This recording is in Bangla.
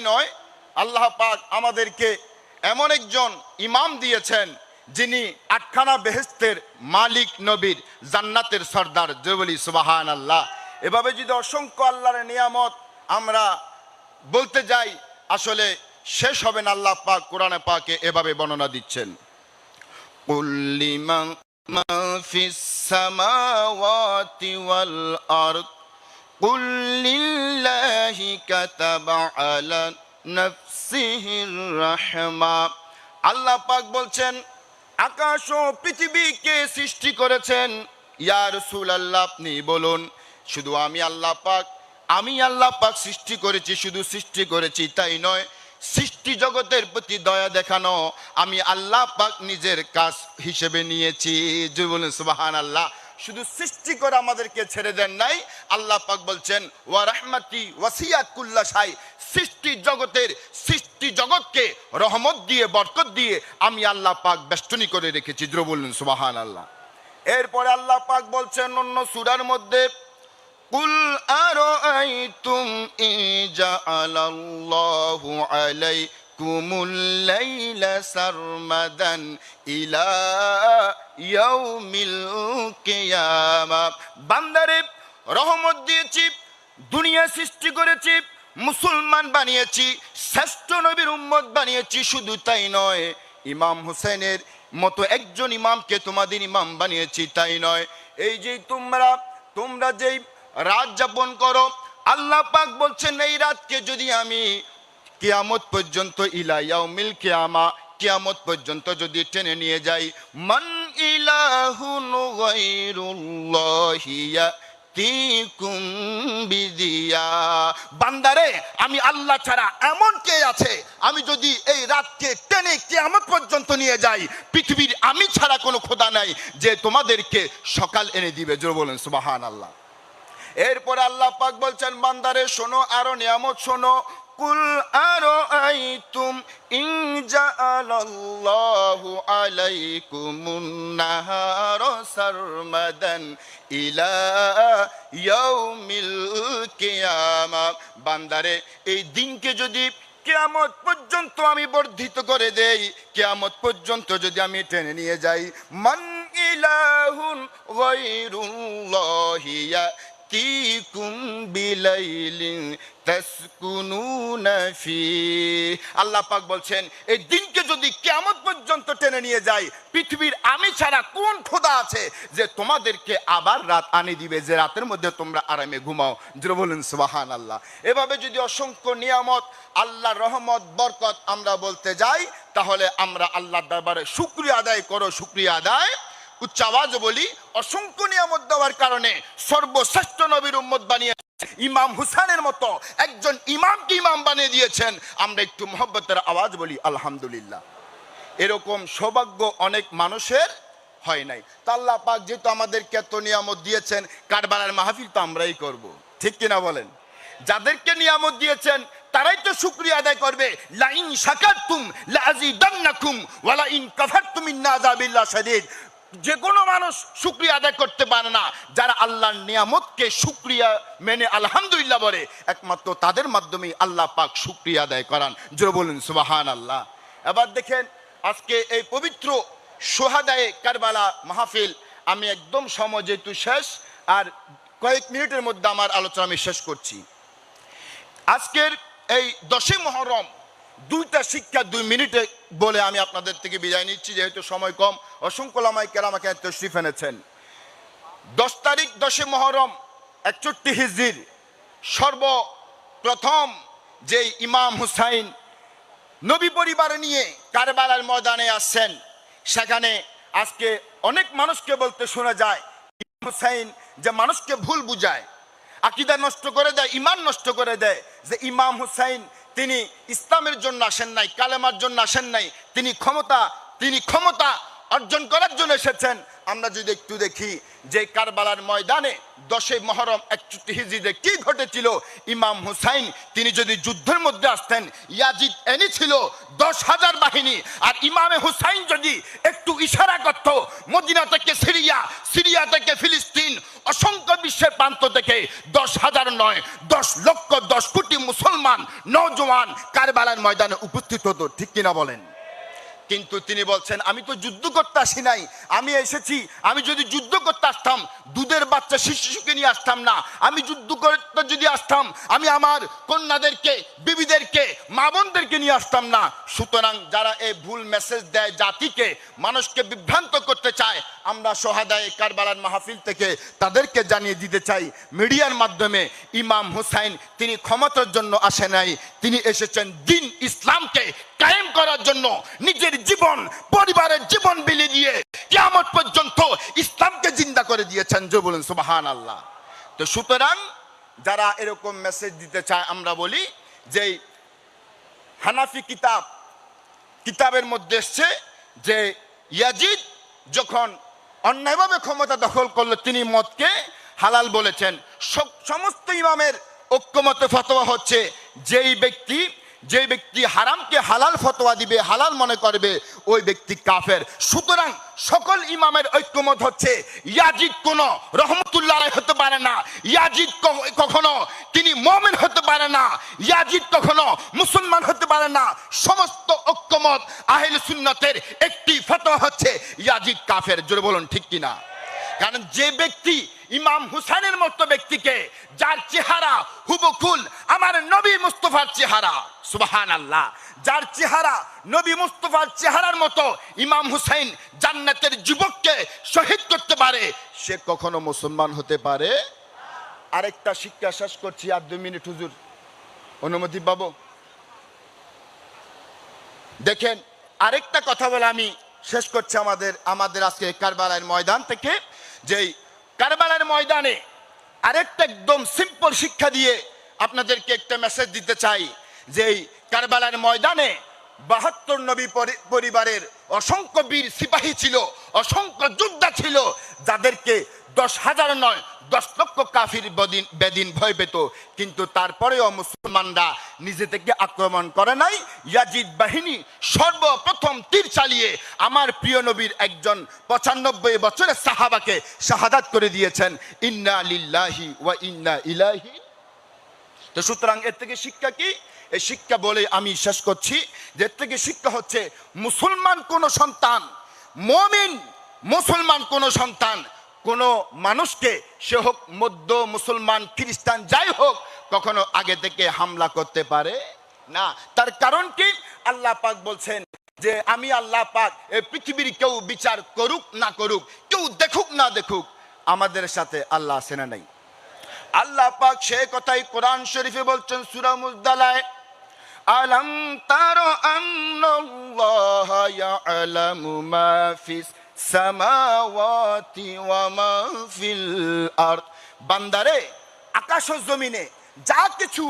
নয়, আল্লাহ পাক আমাদেরকে এমন একজন ইমাম দিয়েছেন যিনি আটখানা বেহেশতের মালিক, নবীর, জান্নাতের সর্দার। যে বলি সুবহানাল্লাহ। এভাবে যদি অসংখ্য আল্লাহর নিয়ামত আমরা বলতে যাই, আসলে শেষ হবে না। আল্লাহ পাক কোরআনে পাকে এভাবে বর্ণনা দিচ্ছেন, কুল লিমান মা ফিস সামাওয়াতি ওয়াল আরদ কুল লিল্লাহি কাতাবা আলা নাফসিহির রাহমা। আল্লাহ পাক বলছেন, আকাশ ও পৃথিবীকে সৃষ্টি করেছেন। ইয়া রাসূলুল্লাহ, আপনি বলুন, শুধু আমি আল্লাহ পাক সৃষ্টি করেছি, শুধু সৃষ্টি করেছি তাই নয়, সৃষ্টি জগতের প্রতি দয়া দেখানো আমি আল্লাহ পাক নিজের কাজ হিসেবে নিয়েছি। যে বলেন সুবহানাল্লাহ। শুধু সৃষ্টি করে আমাদেরকে ছেড়ে দেন নাই। আল্লাহ পাক বলছেন, ওয়া রাহমাতি ওয়াসিয়াত কুল্লা শাই, সৃষ্টি জগৎকে রহমত দিয়ে, বরকত দিয়ে আমি আল্লাহ পাক বেষ্টনী করে রেখেছি। যে বলুন সুবহানাল্লাহ। এরপরে আল্লাহ পাক বলছেন অন্য সূরার মধ্যে, কুল আরাআইতুম ইজআলাল্লাহু আলাইকুমুল লাইলা সারমাদান ইলা ইয়াউমিল কিয়ামা। বান্দারে রহমত দিয়েছি, দুনিয়া সৃষ্টি করেছি, মুসলমান বানিয়েছি, শ্রেষ্ঠ নবীর উম্মত বানিয়েছি। শুধু তাই নয়, ইমাম হুসাইনের মতো একজন ইমামকে তোমাদের ইমাম বানিয়েছি। তাই নয়, এই যে তোমরা যেই রাত যাপন করো, আল্লাহ পাক বলছেন এই রাতকে যদি আমি কিয়ামত পর্যন্ত ইলা ইয়াউমিল কিয়ামা, কিয়ামত পর্যন্ত যদি টেনে নিয়ে যাই, মান ইলাহুন গায়রুল্লাহি ইয়াতিকুম বিদিয়া। বান্দারে, আমি আল্লাহ ছাড়া এমন কে আছে, আমি যদি এই রাতকে টেনে কিয়ামত পর্যন্ত নিয়ে যাই, পৃথিবীর আমি ছাড়া কোনো খোদা নাই যে তোমাদেরকে সকাল এনে দিবে। জোরে বলেন সুবহানাল্লাহ। এরপরে আল্লাহ পাক বলছেন, বান্দারে শোনো, আরো নিয়ামত শোনো। কুল আরাআইতুম ইন জাআলাল্লাহু আলাইকুমুন নাহারা সারমাদান ইলা ইয়াউমিল কিয়ামা। বান্দারে, এই দিনকে যদি কিয়ামত পর্যন্ত আমি বর্ধিত করে দেই, কিয়ামত পর্যন্ত যদি আমি টেনে নিয়ে যাই, মান ইলাহুন গায়রুল্লাহি ইয়াতিকুম বিলাইলিন তাসকুনুনা ফি। আল্লাহ পাক বলছেন, এই দিনকে যদি কিয়ামত পর্যন্ত টেনে নিয়ে যাই, পৃথিবীর আমি ছাড়া কোন খোদা আছে যে তোমাদেরকে আবার রাত আনি দিবে, যে রাতের মধ্যে তোমরা আরামে ঘুমাও। জোরে বলুন সুবহানাল্লাহ। এভাবে যদি অসংখ্য নিয়ামত, আল্লাহর রহমত, বরকত আমরা বলতে যাই, তাহলে আমরা আল্লাহর দরবারে শুকরিয়া আদায় করো। শুকরিয়া আদায় উচ্চ আওয়াজ বলি, অসংখ্য নিয়ামত দেওয়ার কারণে সর্বশ্রেষ্ঠ নবীর উম্মত বানিয়ে ইমাম হুসাইনের মতো একজন ইমামকে ইমাম বানিয়ে দিয়েছেন। আমরা একটু মহব্বতের আওয়াজ বলি আলহামদুলিল্লাহ। এরকম সৌভাগ্য অনেক মানুষের হয় নাই। তা আল্লাহ পাক যেহেতু আমাদেরকে এত নিয়ামত দিয়েছেন, কারবালার মাহফিল তো আমরাই করব, ঠিক কিনা বলেন? যাদেরকে নিয়ামত দিয়েছেন তারাই তো শুকরিয়া আদায় করবে। লা ইন শাকারতুম লা আযীদান্নাকুম ওয়া লা ইন কাফারতুম ইন্না আযাবিল্লাহ শাদীদ। যে কোনো মানুষ শুকরিয়া আদায় করতে পারে না। যারা আল্লাহর নিয়ামতকে শুকরিয়া মেনে আলহামদুলিল্লাহ বলে, একমাত্র তাদের মাধ্যমেই আল্লাহ পাক শুকরিয়া আদায় করান। জোরে বলুন সুবহানাল্লাহ। এবার দেখেন, আজকে এই পবিত্র শুহাদায়ে কারবালা মাহফিল, আমি একদম সময় যেহেতু শেষ, আর কয়েক মিনিটের মধ্যে আমার আলোচনা আমি শেষ করছি। আজকের এই 10 মুহররম দুইটা শিক্ষা 2 মিনিটে বলে আমি আপনাদের থেকে বিদায় নিচ্ছি, যেহেতু সময় কম। অসংখ্য উলামায়ে কেরাম আমাকে তশরিফ এনেছেন। 10 তারিখ 10 মুহররম 61 হিজরির সর্বপ্রথম যে ইমাম হুসাইন নবী পরিবার নিয়ে কারবালার ময়দানে আসছেন, সেখানে আজকে অনেক মানুষকে বলতে শোনা যায়, ইমাম হুসাইন যে মানুষকে ভুল বুঝায়, আকীদা নষ্ট করে দেয়, ঈমান নষ্ট করে দেয়, যে ইমাম হুসাইন তিনি ইসলামের জন্য আসেন নাই, কালেমার জন্য আসেন নাই, তিনি ক্ষমতা অর্জন করার জন্য এসেছেন। আমরা যদি একটু দেখি যে কারবালার ময়দানে 10 মুহররম 61 হিজরিতে কি ঘটেছিল। ইমাম হুসাইন তিনি যদি যুদ্ধের মধ্যে আসতেন, ইয়াজিদ এনেছিল 10,000 বাহিনী, আর ইমামে হুসাইন যদি একটু ইশারা করত, মদিনা থেকে সিরিয়া, সিরিয়া থেকে ফিলিস্তিন, অসংখ্য বিশ্বের প্রান্ত থেকে 10,000 নয় 10 লক্ষ 10 কোটি মুসলমান নওজওয়ান কারবালার ময়দানে উপস্থিত হতো। ঠিক কিনা বলেন? কিন্তু তিনি বলছেন আমি তো যুদ্ধ করতে আসি নাই, আমি এসেছি, আমি যদি যুদ্ধ করতে আসতাম দুধের বাচ্চা শিশুকে নিয়ে আসতাম না। আমি যুদ্ধ করতে যদি আসতাম আমি আমার কন্যাদেরকে, বিবিদেরকে, মা বোনদেরকে নিয়ে আসতাম না। সুতরাং যারা এই ভুল মেসেজ দেয় জাতিকে, মানুষকে বিভ্রান্ত করতে চায়, আমরা সোহাদায়ে কারবালার মাহফিল থেকে তাদেরকে জানিয়ে দিতে চাই মিডিয়ার মাধ্যমে, ইমাম হুসাইন তিনি ক্ষমতার জন্য আসে নাই, তিনি এসেছেন দিন ইসলামকে কায়েম করার জন্য। নিজের জীবন, পরিবারের জীবন বিলিয়ে দিয়ে কিয়ামত পর্যন্ত ইসলামকে জিন্দা করে দিয়েছেন। যে বলুন সুবহানাল্লাহ। তো সুতরাং যারা এরকম মেসেজ দিতে চায়, আমরা বলি যে হানাফি কিতাবের মধ্যে এসছে যে ইয়াজিদ যখন অন্যায়ভাবে ক্ষমতা দখল করলো, তিনি মদকে হালাল বলেছেন। সমস্ত ইমামের ঐক্যমতে ফতোয়া হচ্ছে যেই ব্যক্তি হারামকে হালাল ফতোয়া দিবে, হালাল মনে করবে, ওই ব্যক্তি কাফের। সুতরাং সকল ইমামের ঐক্যমত হচ্ছে ইয়াজিদ কোনো রহমতুল্লাহ আলাইহি হতে পারে না, ইয়াজিদ কখনো তিনি মুমিন হতে পারে না, ইয়াজিদ কখনো মুসলমান হতে পারে না। সমস্ত ঐক্যমত আহলে সুন্নাতের একটি ফতোয়া হচ্ছে ইয়াজিদ কাফের। জোরে বলুন ঠিক কিনা? কারণ যে ব্যক্তি ইমাম হুসাইনের মতো ব্যক্তিকে, যার চেহারা হুবহুল আমার নবী মুস্তাফার চেহারা, সুবহানাল্লাহ, যার চেহারা নবী মুস্তাফার চেহারার মতো ইমাম হুসাইন জান্নাতের যুবককে শহীদ করতে পারে, সে কখনো মুসলমান হতে পারে। আরেকটা শিক্ষা শেষ করছি, আর 2 মিনিট হুজুর অনুমতি পাবো? দেখেন, আরেকটা কথা বলে আমি শেষ করছি আমাদের আজকে কারবালার ময়দান থেকে। যেই কারবালার ময়দানে আরেকটা একদম সিম্পল শিক্ষা দিয়ে আপনাদেরকে একটা মেসেজ দিতে চাই। যেই কারবালার ময়দানে 72 নবী পরিবারের অসংখ্য বীর সিপাহী ছিল, অসংখ্য যোদ্ধা ছিল, যাদেরকে 10,000 নয় 10 লক্ষ কাফির বেদিন ভয় পেত। কিন্তু তারপরেও মুসলমানরা নিজে থেকে আক্রমণ করে নাই। ইয়াজিদ বাহিনী সর্বপ্রথম তীর চালিয়ে আমার প্রিয় নবীর একজন 95 বছরের সাহাবাকে শাহাদাত করে দিয়েছেন। ইন্না লিল্লাহি ওয়া ইন্না ইলাইহি। তো সুতরাং এর থেকে শিক্ষা কি? এই শিক্ষা বলে আমি শেষ করছি যে এর থেকে শিক্ষা হচ্ছে মুসলমান কোন সন্তান, মুমিন মুসলমান কোন সন্তান কোন মানুষকে, সে হোক মধ্য মুসলমান, খ্রিস্টান, যাই হোক, কখনো আগে থেকে হামলা করতে পারে না। তার কারণ কি? আল্লাহ পাক বলছেন যে আমি আল্লাহ পাক এই পৃথিবীর কেউ বিচার করুক না করুক, কেউ দেখুক না দেখুক, আমাদের সাথে আল্লাহ আছে না নাই? আল্লাহ পাক সে কথাই কোরআন শরীফে বলছেন সূরা মুজদালায়, আলাম তারা আন্নাল্লাহা ইয়ালামু মা ফিস সামাওয়াতি ওয়া মা ফিল আরদ। বান্দারে, আকাশ ও জমিনে যা কিছু